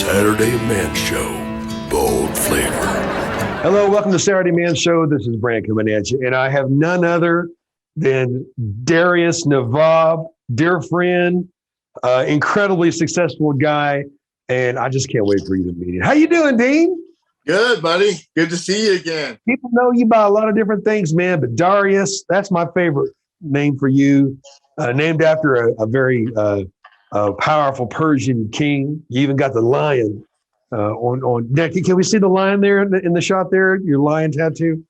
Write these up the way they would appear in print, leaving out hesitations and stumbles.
Saturday Man Show. Bold flavor. Hello, welcome to Saturday Man Show. This is Brant coming at you, and I have none other than Darius, Navab, dear friend, incredibly successful guy, and I just can't wait for you to meet him. How you doing, Dean? Good, buddy. Good to see you again. People know you by a lot of different things, man, but Darius, that's my favorite name for you, named after a very powerful Persian king. You even got the lion on neck. Can we see the lion there in the shot there? Your lion tattoo.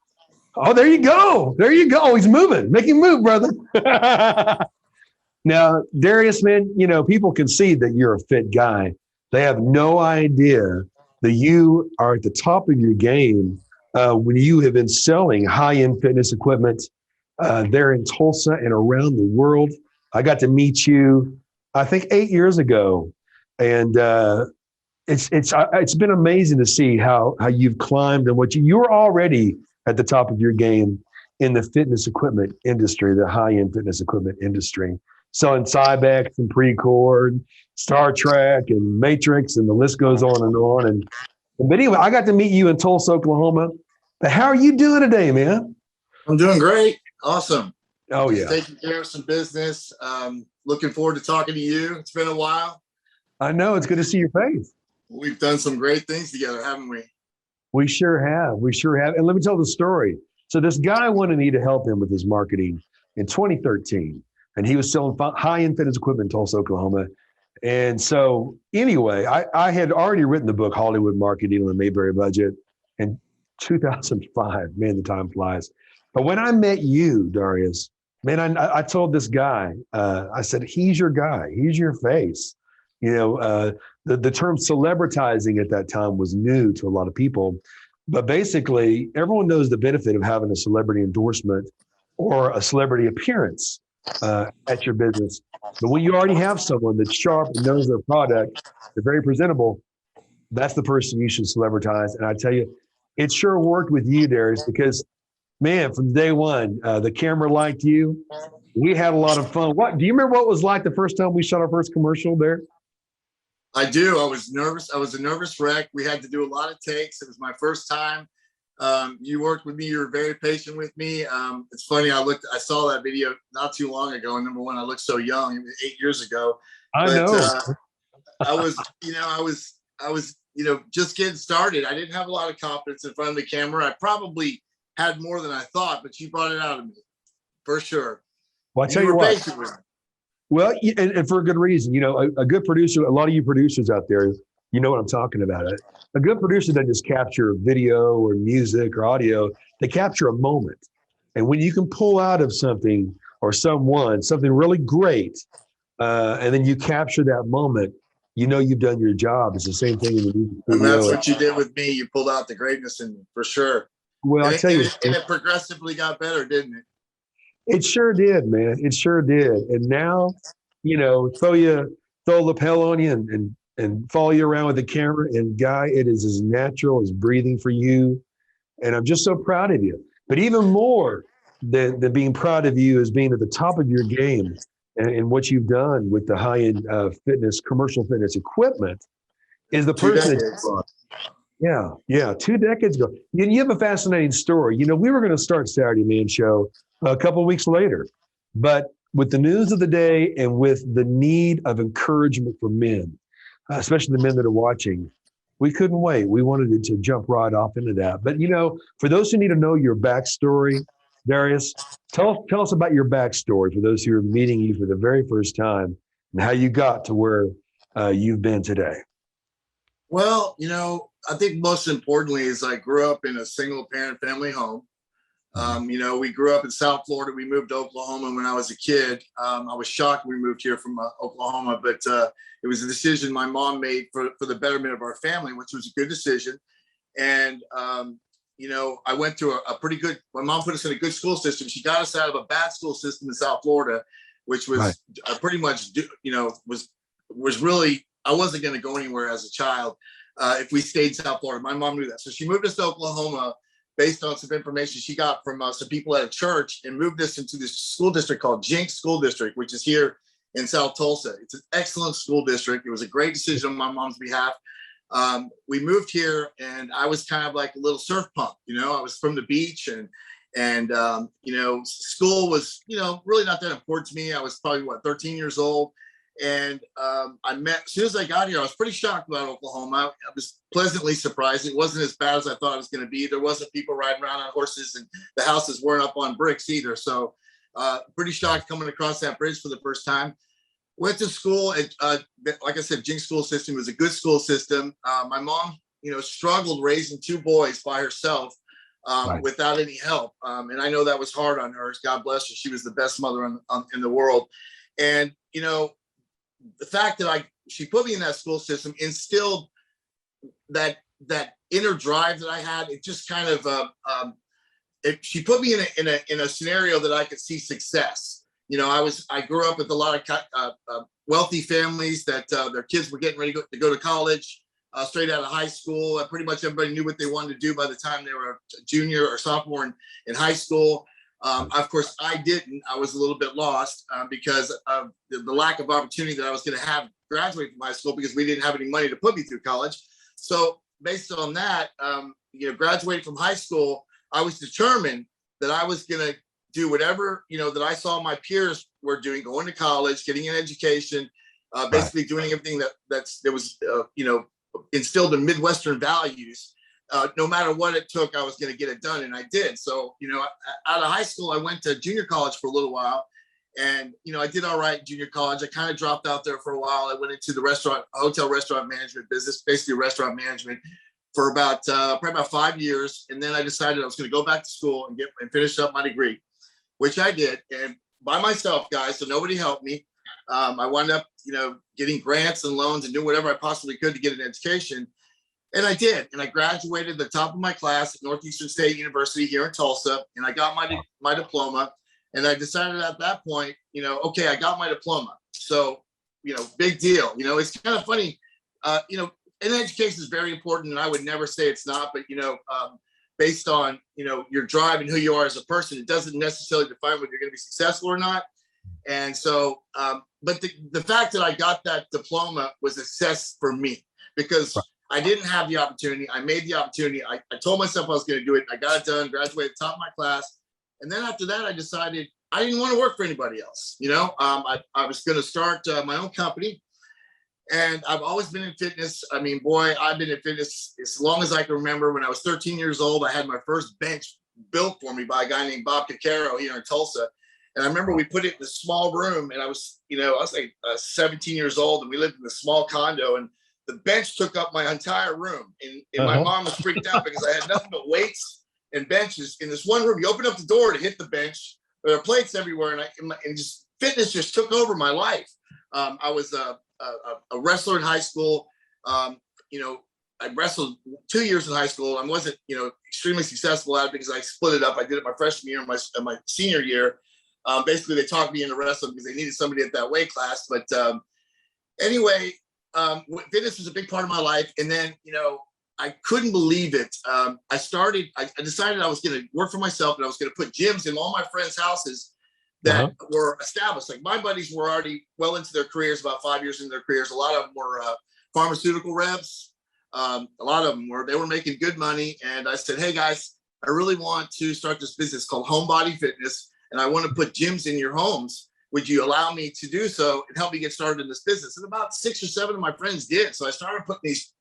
Oh, there you go. There you go. Oh, he's moving. Make him move, brother. Now, Darius, man, you know, people can see that you're a fit guy. They have no idea that you are at the top of your game when you have been selling high-end fitness equipment there in Tulsa and around the world. I got to meet you, I think, 8 years ago, and it's been amazing to see how you've climbed and what you're already at the top of your game in the fitness equipment industry, the high-end fitness equipment industry, selling Cybex and Precor, and Star Trek and Matrix, and the list goes on and on. And but anyway, I got to meet you in Tulsa, Oklahoma. But how are you doing today, man? I'm doing great. Awesome. Oh, Just yeah. taking care of some business. Looking forward to talking to you. It's been a while. I know. It's good to see your face. We've done some great things together, haven't we? We sure have. We sure have. And let me tell the story. So this guy wanted me to help him with his marketing in 2013. And he was selling high-end fitness equipment in Tulsa, Oklahoma. And so anyway, I had already written the book, Hollywood Marketing on the Mayberry Budget, in 2005. Man, the time flies. But when I met you, Darius, man, I told this guy, I said, he's your guy. He's your face. You know, the term celebritizing at that time was new to a lot of people. But basically, everyone knows the benefit of having a celebrity endorsement or a celebrity appearance at your business. But when you already have someone that's sharp and knows their product, they're very presentable, that's the person you should celebritize. And I tell you, it sure worked with you, Darius, because, man, from day one, the camera liked you. We had a lot of fun. What do you remember what it was like the first time we shot our first commercial there? I do. I was nervous. I was a nervous wreck. We had to do a lot of takes. It was my first time. You worked with me. You were very patient with me. It's funny. I saw that video not too long ago. And number one, I looked so young. It was 8 years ago. I know. I was, just getting started. I didn't have a lot of confidence in front of the camera. I probably had more than I thought, but you brought it out of me for sure. Well, I tell you what. Well, and for a good reason. You know, a good producer, a lot of you producers out there, you know what I'm talking about. A good producer doesn't just capture video or music or audio. They capture a moment. And when you can pull out of something or someone, something really great, and then you capture that moment, you know you've done your job. It's the same thing in the music studio. And that's what you did with me. You pulled out the greatness in me, for sure. Well, I tell you. And it progressively got better, didn't it? It sure did, man. It sure did. And now, you know, throw a lapel on you and follow you around with the camera. And Guy, it is as natural as breathing for you. And I'm just so proud of you. But even more than being proud of you is being at the top of your game and what you've done with the high-end fitness, commercial fitness equipment is the person that you are. Yeah, 2 decades ago. And you have a fascinating story. You know, we were going to start Saturday Man Show a couple of weeks later, but with the news of the day and with the need of encouragement for men, especially the men that are watching, we couldn't wait. We wanted to jump right off into that. But, you know, for those who need to know your backstory, Darius, tell us about your backstory for those who are meeting you for the very first time and how you got to where you've been today. Well, you know, I think most importantly is I grew up in a single parent family home. We grew up in South Florida. We moved to Oklahoma when I was a kid. I was shocked we moved here from Oklahoma, but it was a decision my mom made for the betterment of our family, which was a good decision. And, I went through my mom put us in a good school system. She got us out of a bad school system in South Florida, which was pretty much, was really, I wasn't going to go anywhere as a child if we stayed in South Florida. My mom knew that. So she moved us to Oklahoma based on some information she got from some people at a church and moved us into this school district called Jenks School District, which is here in South Tulsa. It's an excellent school district. It was a great decision on my mom's behalf. we moved here, and I was kind of like a little surf punk. I was from the beach, and school was really not that important to me. I was probably 13 years old, and as soon as I got here, I was pretty shocked about Oklahoma. I was pleasantly surprised. It wasn't as bad as I thought it was going to be. There wasn't people riding around on horses, and the houses weren't up on bricks either. So pretty shocked coming across that bridge for the first time. Went to school, and like I said, Jinx school system was a good school system. My mom, struggled raising two boys by herself without any help. And I know that was hard on her. God bless her. She was the best mother in the world. And, the fact that she put me in that school system instilled that inner drive that I had. It just kind of, she put me in a scenario that I could see success. I grew up with a lot of wealthy families that their kids were getting ready to go to college, straight out of high school. Pretty much everybody knew what they wanted to do by the time they were a junior or sophomore in high school. Of course, I didn't. I was a little bit lost because of the lack of opportunity that I was going to have graduating from high school, because we didn't have any money to put me through college. So based on that, graduating from high school, I was determined that I was going to do whatever, that I saw my peers were doing, going to college, getting an education, basically doing everything that was, instilled in Midwestern values. No matter what it took, I was going to get it done. And I did. So, out of high school, I went to junior college for a little while, and, I did all right in junior college. I kind of dropped out there for a while. I went into the hotel restaurant management business, basically restaurant management, for probably about 5 years. And then I decided I was going to go back to school and finish up my degree, which I did, and by myself, guys. So nobody helped me. I wound up, getting grants and loans and doing whatever I possibly could to get an education. And I did. And I graduated the top of my class at Northeastern State University here in Tulsa. And I got my diploma. And I decided at that point, okay, I got my diploma. So, big deal. It's kind of funny. And education is very important, and I would never say it's not. But, based on, your drive and who you are as a person, it doesn't necessarily define whether you're going to be successful or not. And so, but the fact that I got that diploma was a success for me, because I didn't have the opportunity. I made the opportunity. I told myself I was going to do it. I got it done, graduated at the top of my class. And then after that, I decided I didn't want to work for anybody else. I was going to start my own company. And I've always been in fitness. I mean, boy, I've been in fitness as long as I can remember. When I was 13 years old, I had my first bench built for me by a guy named Bob Cacaro here in Tulsa. And I remember we put it in a small room, and I was like 17 years old, and we lived in a small condo, and the bench took up my entire room. And my mom was freaked out because I had nothing but weights and benches in this one room. You open up the door to hit the bench. There are plates everywhere, and just fitness just took over my life. I was a wrestler in high school. I wrestled 2 years in high school. I wasn't, extremely successful at it because I split it up. I did it my freshman year and my senior year. Basically, they talked me into wrestling because they needed somebody at that weight class. But anyway, fitness was a big part of my life. And then, I couldn't believe it. I decided I was going to work for myself, and I was going to put gyms in all my friends' houses that were established. Like, my buddies were already well into their careers, about 5 years into their careers. A lot of them were pharmaceutical reps. A lot of them they were making good money. And I said, hey guys, I really want to start this business called Home Body Fitness. And I want to put gyms in your homes. Would you allow me to do so and help me get started in this business? And about 6 or 7 of my friends did. So I started putting these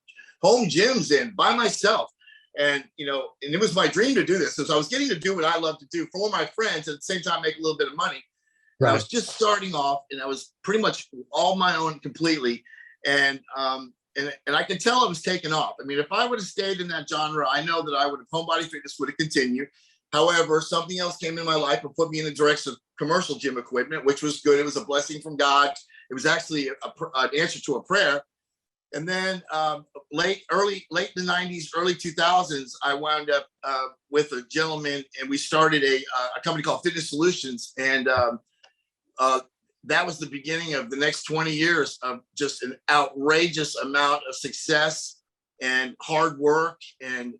home gyms in by myself. And, and it was my dream to do this. So I was getting to do what I love to do for my friends, at the same time, make a little bit of money. Right. I was just starting off, and I was pretty much all my own completely. And I could tell it was taking off. I mean, if I would have stayed in that genre, I know that Home Body Fitness would have continued. However, something else came in my life and put me in the direction of commercial gym equipment, which was good. It was a blessing from God. It was actually an answer to a prayer. And then late in the 90s, early 2000s, I wound up with a gentleman, and we started a company called Fitness Solutions. And that was the beginning of the next 20 years of just an outrageous amount of success and hard work and,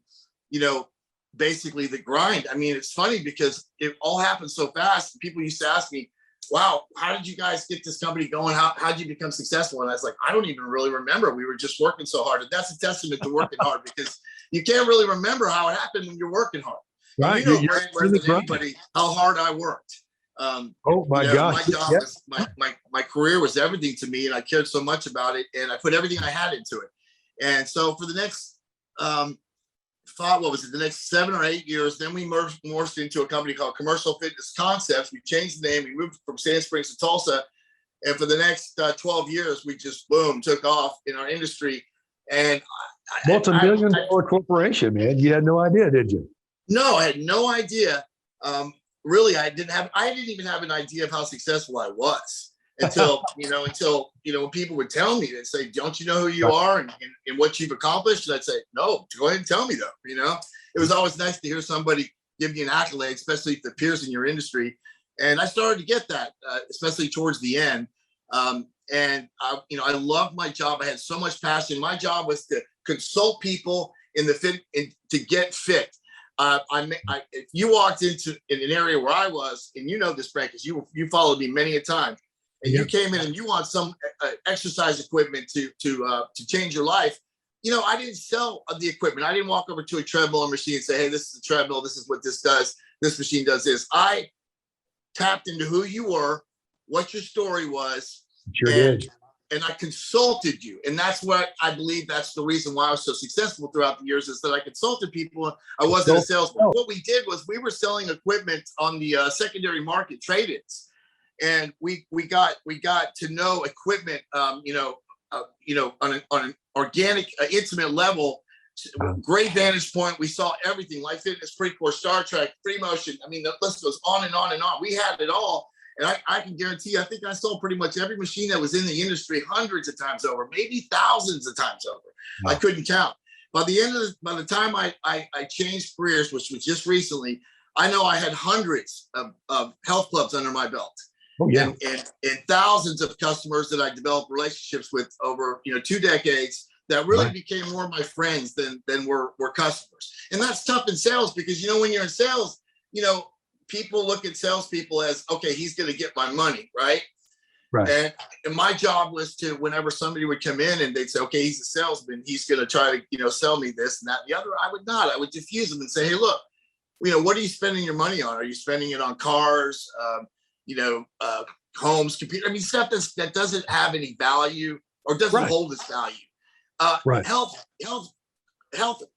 basically the grind. I mean, it's funny because it all happened so fast. People used to ask me, wow, how did you guys get this company going? How did you become successful? And I was like, I don't even really remember. We were just working so hard. And that's a testament to working hard, because you can't really remember how it happened when you're working hard. Right. And Brant, better than anybody, how hard I worked. Oh my gosh. My job was my career was everything to me, and I cared so much about it, and I put everything I had into it. And so for the next the next 7 or 8 years, then we morphed into a company called Commercial Fitness Concepts. We changed the name. We moved from Sand Springs to Tulsa, and for the next 12 years, we just took off in our industry. And it's a $1 million corporation, man. You had no idea, did you? No, I had no idea. Really, I didn't even have an idea of how successful I was until when people would tell me, they'd say, don't you know who you are and what you've accomplished? And I'd say, no, go ahead and tell me though. It was always nice to hear somebody give you an accolade, especially if the peers in your industry. And I started to get that, especially towards the end. And I loved my job. I had so much passion. My job was to consult people to get fit. If you walked into in an area where I was, and this, Brant, because you followed me many a time, and you came in and you want some exercise equipment to change your life. I didn't sell the equipment. I didn't walk over to a treadmill machine and say, hey, this is a treadmill. This is what this does. This machine does this. I tapped into who you were, what your story was. Sure did. And I consulted you. And that's what I believe that's the reason why I was so successful throughout the years, is that I consulted people. I wasn't a salesman. What we did was we were selling equipment on the secondary market trade-ins. And we got to know equipment, on an organic, intimate level, great vantage point. We saw everything: Life Fitness, Precor, Star Trek, Free Motion. I mean, the list goes on and on and on. We had it all. And I can guarantee you, I think I sold pretty much every machine that was in the industry hundreds of times over, maybe thousands of times over. Wow. I couldn't count. By the time I changed careers, which was just recently, I know I had hundreds of health clubs under my belt. Oh, yeah. And thousands of customers that I developed relationships with over 2 decades that really became more my friends than were customers. And that's tough in sales, because when you're in sales, people look at salespeople as, okay, he's going to get my money, right? Right. And my job was to, whenever somebody would come in and they'd say, okay, he's a salesman, he's going to try to sell me this and that and the other, I would not. I would diffuse them and say, hey, look, what are you spending your money on? Are you spending it on cars? Homes, computer, stuff that doesn't have any value or doesn't hold its value. Health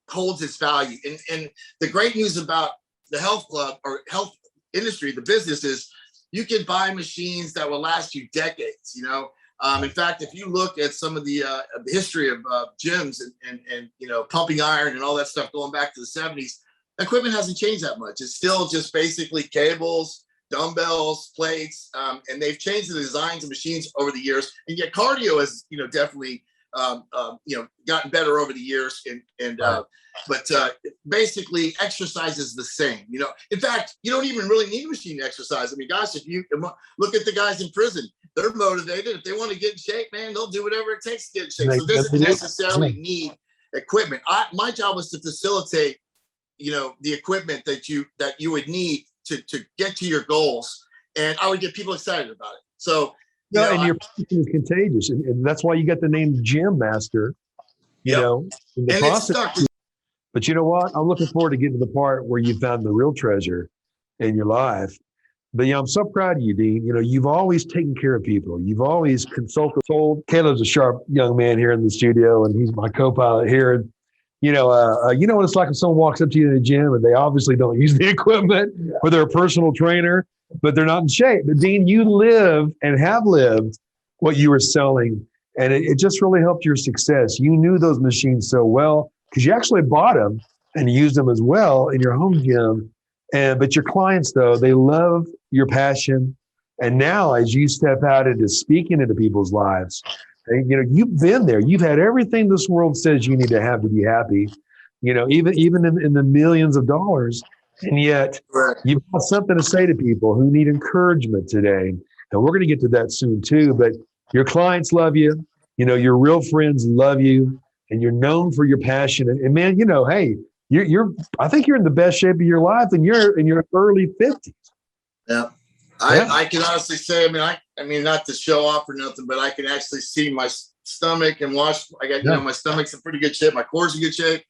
holds its value. And the great news about the health club or health industry, the business, is you can buy machines that will last you decades. In fact, if you look at some of the history of gyms and pumping iron and all that stuff going back to the 70s, equipment hasn't changed that much. It's still just basically cables, dumbbells, plates, and they've changed the designs of machines over the years. And yet cardio has, definitely, gotten better over the years. But basically exercise is the same. In fact, you don't even really need a machine to exercise. Gosh, if you look at the guys in prison, they're motivated. If they want to get in shape, man, they'll do whatever it takes to get in shape. So it doesn't necessarily need equipment. My job was to facilitate, the equipment that you would need to get to your goals, and I would get people excited about it. So, and your passion is contagious, and that's why you got the name Gym Master. In the process. But you know what? I'm looking forward to getting to the part where you found the real treasure in your life. But I'm so proud of you, Dean. You've always taken care of people. You've always consulted. Caleb's a sharp young man here in the studio, and he's my co-pilot here. And you know what it's like if someone walks up to you in the gym and they obviously don't use the equipment, or they're a personal trainer, but they're not in shape. But Dean, you live and have lived what you were selling, and it just really helped your success. You knew those machines so well because you actually bought them and used them as well in your home gym. But your clients, though, they love your passion. And now as you step out into speaking into people's lives, you've been there. You've had everything this world says you need to have to be happy, even in the millions of dollars. And yet you've got something to say to people who need encouragement today. And we're going to get to that soon too. But your clients love you. Your real friends love you. And you're known for your passion. And man, hey, I think you're in the best shape of your life, and you're in your early 50s. Yeah. I can honestly say, I mean, not to show off or nothing, but I can actually see my stomach and watch. I got, my stomach's in pretty good shape. My core's in good shape.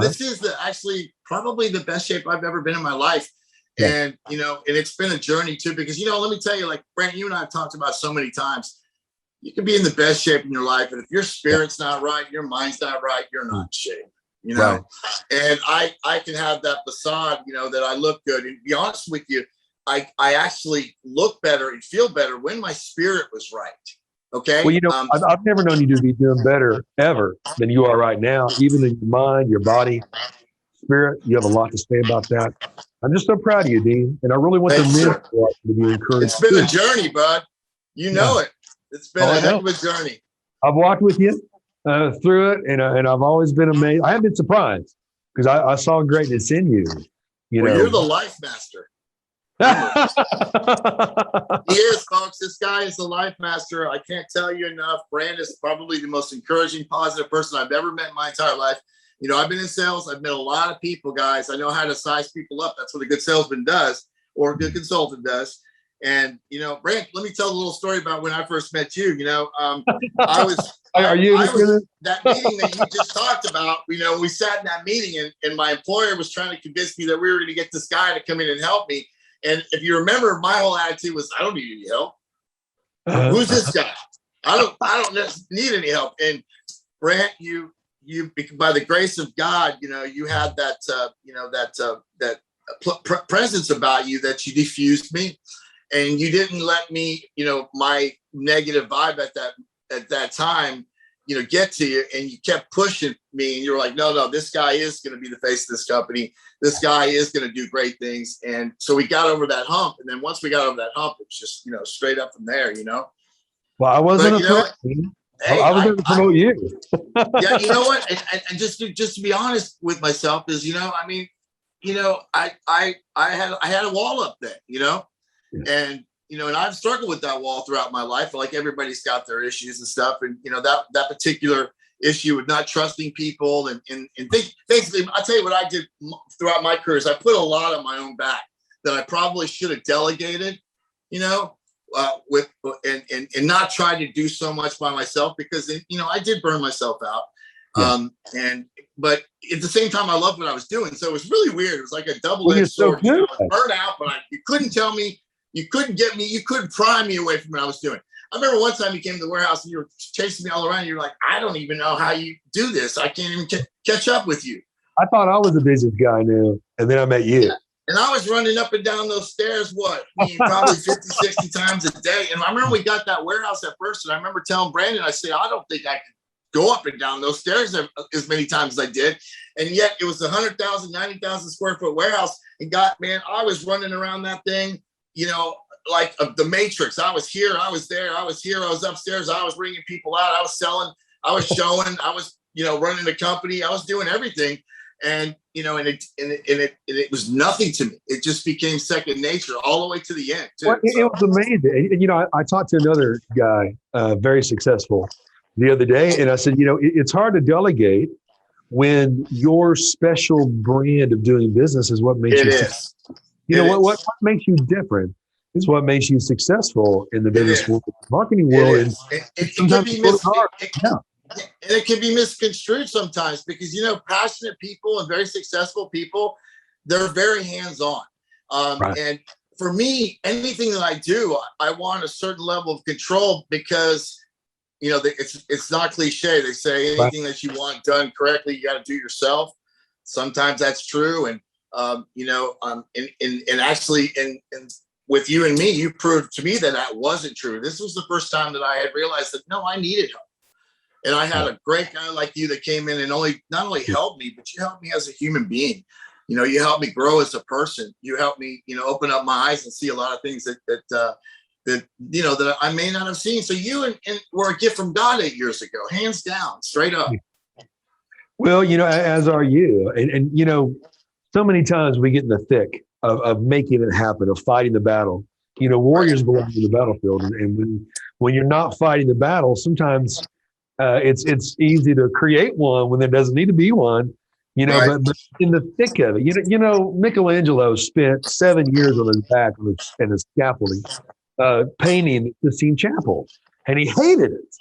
This is actually probably the best shape I've ever been in my life. Yeah. And, and it's been a journey too, because, let me tell you, like Brant, you and I have talked about so many times, you can be in the best shape in your life. And if your spirit's not right, your mind's not right, you're not in shape, right. And I can have that facade, that I look good. And to be honest with you, I actually look better and feel better when my spirit was right. Okay. Well, I've never known you to be doing better ever than you are right now, even in your mind, your body, spirit. You have a lot to say about that. I'm just so proud of you, Dean. And I really want the men to be encouraged. It's been a journey, bud. You know it. It's been a heck of a journey. I've walked with you through it, and I've always been amazed. I have been surprised because I saw greatness in you. You're the life master. He is, folks. This guy is the life master. I can't tell you enough. Brant is probably the most encouraging, positive person I've ever met in my entire life. I've been in sales. I've met a lot of people, guys. I know how to size people up. That's what a good salesman does, or a good consultant does. And, Brant, let me tell a little story about when I first met you. I was that meeting that you just talked about. We sat in that meeting, and my employer was trying to convince me that we were going to get this guy to come in and help me. And if you remember, my whole attitude was, I don't need any help. Who's this guy? I don't need any help. And Brant, you by the grace of God, you had that presence about you that you diffused me, and you didn't let me, my negative vibe at that time, get to you, and you kept pushing me, and you were like, no, this guy is going to be the face of this company. This guy is going to do great things. And so we got over that hump. And then once we got over that hump, it was just, straight up from there, Well, I wasn't I was going to promote you. Yeah, you know what? And just to be honest with myself is, I had a wall up there, and, and I've struggled with that wall throughout my life. Like everybody's got their issues and stuff. And, that particular issue with not trusting people and basically, I'll tell you what I did throughout my career is I put a lot on my own back that I probably should have delegated, with and not try to do so much by myself, because I did burn myself out. But at the same time, I loved what I was doing. So it was really weird. It was like a double-edged sword. I was burnt out, but you couldn't tell me, you couldn't get me, you couldn't pry me away from what I was doing. I remember one time you came to the warehouse and you were chasing me all around. You're like, I don't even know how you do this. I can't even catch up with you. I thought I was the busiest guy now. And then I met you. Yeah. And I was running up and down those stairs, probably 50, 60 times a day. And I remember we got that warehouse at first. And I remember telling Brandon, I said, I don't think I could go up and down those stairs as many times as I did. And yet it was a 100,000, 90,000 square foot warehouse. And I was running around that thing, like the Matrix. I was here, I was there, I was here, I was upstairs, I was bringing people out, I was selling, I was showing, I was, running the company, I was doing everything. And, it was nothing to me. It just became second nature all the way to the end. Too. Well, it was amazing. And, I talked to another guy, very successful, the other day. And I said, it's hard to delegate when your special brand of doing business is what makes what makes you different. It's what makes you successful in the business world, marketing world. And it can be misconstrued sometimes because, passionate people and very successful people, they're very hands-on. Right. And for me, anything that I do, I want a certain level of control because, it's not cliche. They say anything that you want done correctly, you got to do yourself. Sometimes that's true. And, actually, with you and me, you proved to me that wasn't true. This was the first time that I had realized that, no, I needed help. And I had a great guy like you that came in and not only helped me, but you helped me as a human being. You helped me grow as a person. You helped me, open up my eyes and see a lot of things that I may not have seen. So you and were a gift from God 8 years ago, hands down, straight up. Well, as are you. And so many times we get in the thick of making it happen, of fighting the battle. Warriors belong in the battlefield. And when you're not fighting the battle, sometimes it's easy to create one when there doesn't need to be one. Right. but in the thick of it, Michelangelo spent 7 years on his back and his scaffolding, painting the Sistine Chapel, and he hated it.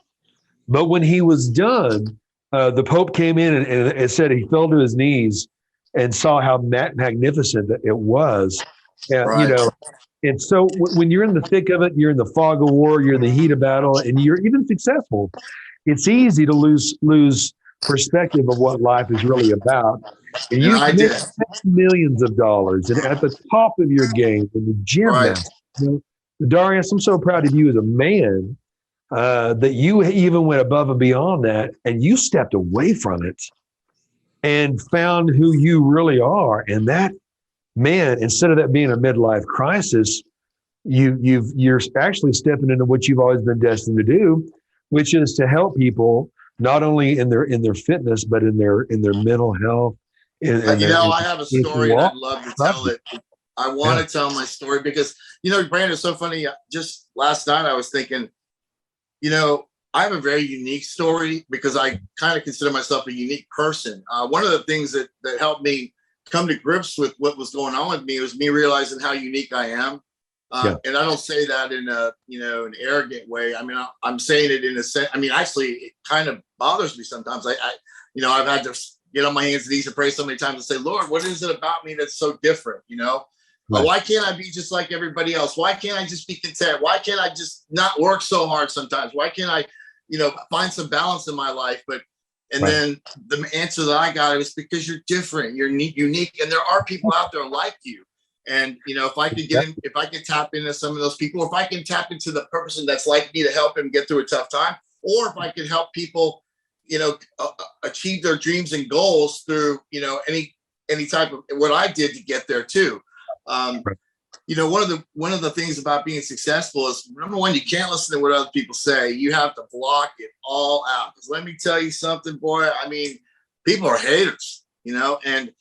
But when he was done, the Pope came in and said he fell to his knees and saw how magnificent it was. Right. And so when you're in the thick of it, you're in the fog of war, you're in the heat of battle, and you're even successful, it's easy to lose perspective of what life is really about. And And you I make did. millions of dollars and at the top of your game in the gym Right. master. Darius, I'm so proud of you as a man that you even went above and beyond that, and you stepped away from it and found who you really are. And that, man, instead of that being a midlife crisis, you're actually stepping into what you've always been destined to do, which is to help people not only in their fitness, but in their mental health. I have a story and I'd love to tell it. I want to tell my story because, Brandon, it's so funny. Just last night I was thinking, I have a very unique story because I kind of consider myself a unique person. One of the things that helped me come to grips with what was going on with me was me realizing how unique I am. And I don't say that in an arrogant way. I mean, I'm saying it in a sense. I mean, actually, it kind of bothers me sometimes. I've had to get on my hands and knees and pray so many times and say, Lord, what is it about me that's so different? Right. Why can't I be just like everybody else? Why can't I just be content? Why can't I just not work so hard sometimes? Why can't I, find some balance in my life? Then the answer that I got was because you're different, you're unique, and there are people out there like you. And if I could if I can tap into some of those people, if I can tap into the person that's like me to help him get through a tough time, or if I can help people, achieve their dreams and goals through, any type of what I did to get there too. One of the things about being successful is, number one, you can't listen to what other people say. You have to block it all out. Because let me tell you something, boy. I mean, people are haters, and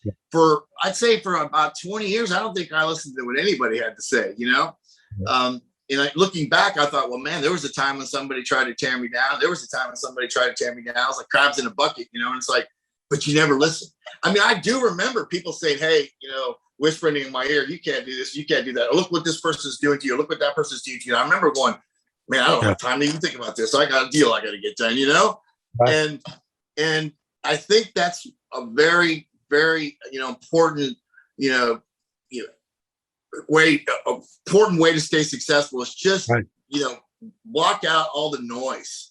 I'd say for about 20 years, I don't think I listened to what anybody had to say, looking back, I thought, well, man, there was a time when somebody tried to tear me down. There was a time when somebody tried to tear me down. I was like crabs in a bucket, and it's like, but you never listen. I mean, I do remember people saying, hey, whispering in my ear, you can't do this, you can't do that. Or look what this person's doing to you. Look what that person's doing to you. I remember going, man, I don't have time to even think about this. I got a deal I got to get done, Right. And I think that's a very, very, important, important way to stay successful is just, block out all the noise.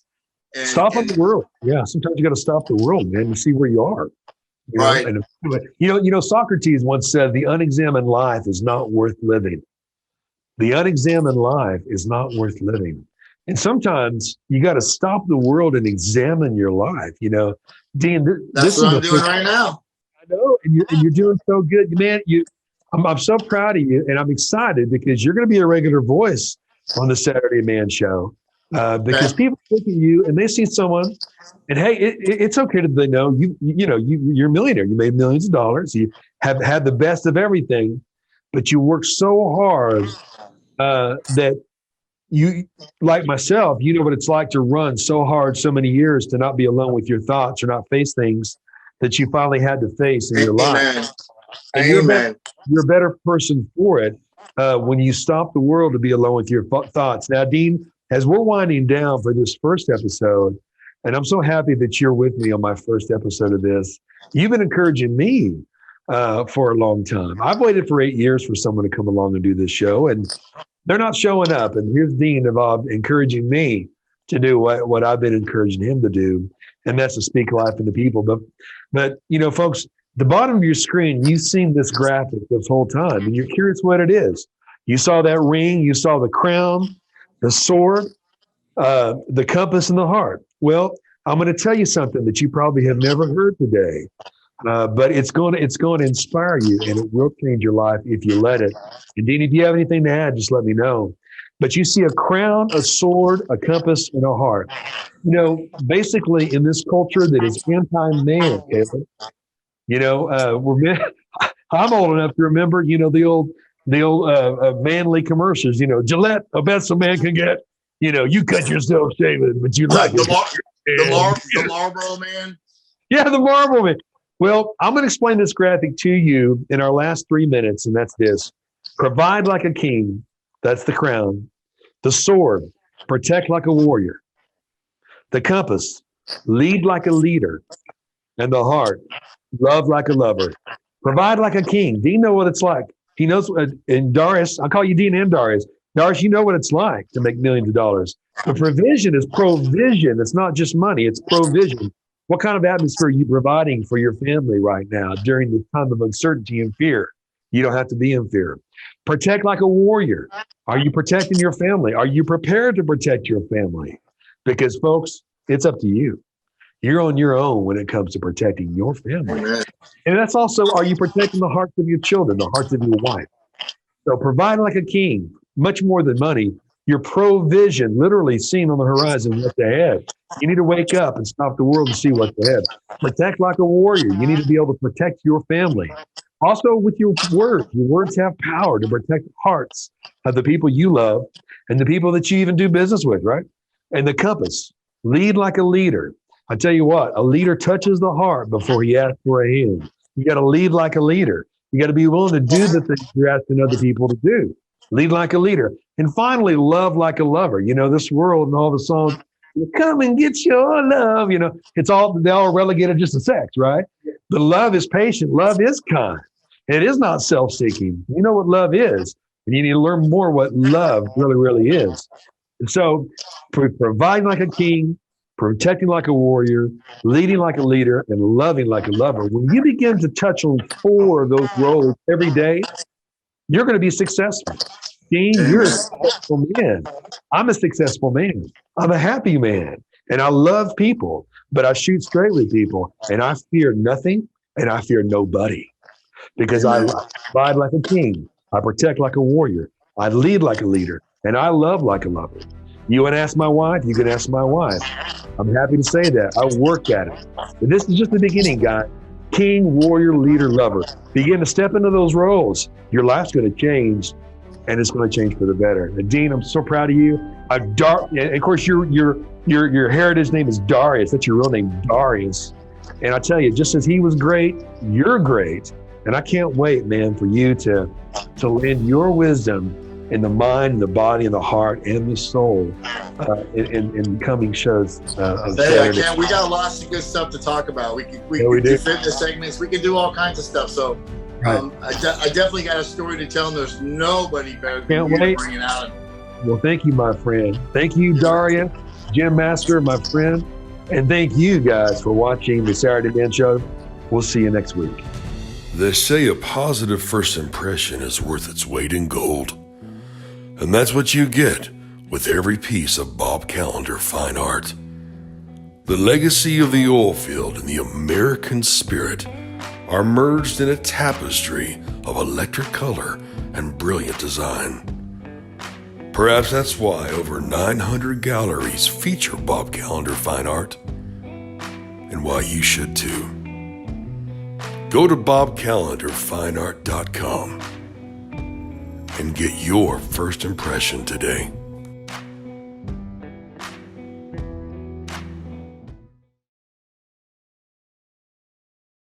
And stop on the world. Yeah. Sometimes you got to stop the world, man, to see where you are. Right. And Socrates once said, the unexamined life is not worth living. The unexamined life is not worth living. And sometimes you got to stop the world and examine your life. Dean, that's what I'm doing right now. I know. And you're doing so good, man. I'm so proud of you, and I'm excited because you're going to be a regular voice on the Saturday Man Show. Because people look at you and they see someone, and hey, it's okay that they know you're a millionaire. You made millions of dollars. You have had the best of everything, but you work so hard that you, like myself, you know what it's like to run so hard so many years to not be alone with your thoughts or not face things that you finally had to face in your life. And you're a better person for it when you stop the world to be alone with your thoughts. Now, Dean, as we're winding down for this first episode, and I'm so happy that you're with me on my first episode of this, you've been encouraging me for a long time. I've waited for 8 years for someone to come along and do this show, and they're not showing up. And here's Dean Navab encouraging me to do what I've been encouraging him to do, and that's to speak life into people. But folks, the bottom of your screen, you've seen this graphic this whole time, and you're curious what it is. You saw that ring, you saw the crown, the sword, the compass, and the heart. Well, I'm going to tell you something that you probably have never heard today, but it's going to inspire you, and it will change your life if you let it. And Dean, if you have anything to add, just let me know. But you see a crown, a sword, a compass, and a heart. Basically in this culture that is anti-man, we're men. I'm old enough to remember, the old manly commercials. Gillette, the best a man can get. You cut yourself shaving, but you like the Marlboro Man. Yeah, the Marlboro Man. Well, I'm going to explain this graphic to you in our last 3 minutes, and that's this. Provide like a king. That's the crown. The sword, protect like a warrior. The compass, lead like a leader. And the heart, love like a lover. Provide like a king. Dean know what it's like. He knows, and Darius, I'll call you Dean and Darius. Darius, you know what it's like to make millions of dollars. The provision is provision. It's not just money, it's provision. What kind of atmosphere are you providing for your family right now during the time of uncertainty and fear? You don't have to be in fear. Protect like a warrior. Are you protecting your family? Are you prepared to protect your family? Because, folks, it's up to you. You're on your own when it comes to protecting your family. Amen. And that's also, are you protecting the hearts of your children, the hearts of your wife? So provide like a king, much more than money. Your provision, literally seen on the horizon what's ahead. You need to wake up and stop the world and see what's ahead. Protect like a warrior. You need to be able to protect your family. Also with your words have power to protect the hearts of the people you love and the people that you even do business with, right? And the compass, lead like a leader. I tell you what, a leader touches the heart before he asks for a hand. You got to lead like a leader. You got to be willing to do the things you're asking other people to do. Lead like a leader. And finally, love like a lover. You know, this world and all the songs, come and get your love. You know, they all relegated just to sex, right? But love is patient. Love is kind. It is not self-seeking. You know what love is. And you need to learn more what love really, really is. And so providing like a king, protecting like a warrior, leading like a leader, and loving like a lover. When you begin to touch on 4 of those roles every day, you're going to be successful. Dean, you're a successful man. I'm a successful man. I'm a happy man. And I love people, but I shoot straight with people. And I fear nothing and I fear nobody. Because I provide like a king. I protect like a warrior. I lead like a leader. And I love like a lover. You want to ask my wife? You can ask my wife. I'm happy to say that. I work at it. But this is just the beginning, guys. King, warrior, leader, lover. Begin to step into those roles. Your life's going to change, and it's going to change for the better. And Dean, I'm so proud of you. And of course, your heritage name is Darius. That's your real name, Darius. And I tell you, just as he was great, you're great. And I can't wait, man, for you to lend your wisdom in the mind, and the body, and the heart, and the soul in coming shows. Hey, I can't. We got lots of good stuff to talk about. We can do fitness segments. We can do all kinds of stuff. So I definitely got a story to tell, and there's nobody better than you to bring it out. Well, thank you, my friend. Thank you, Darius, Jim Master, my friend. And thank you guys for watching the Saturday Man Show. We'll see you next week. They say a positive first impression is worth its weight in gold. And that's what you get with every piece of Bob Callender fine art. The legacy of the oil field and the American spirit are merged in a tapestry of electric color and brilliant design. Perhaps that's why over 900 galleries feature Bob Callender fine art, and why you should too. Go to bobcalendarfineart.com and get your first impression today.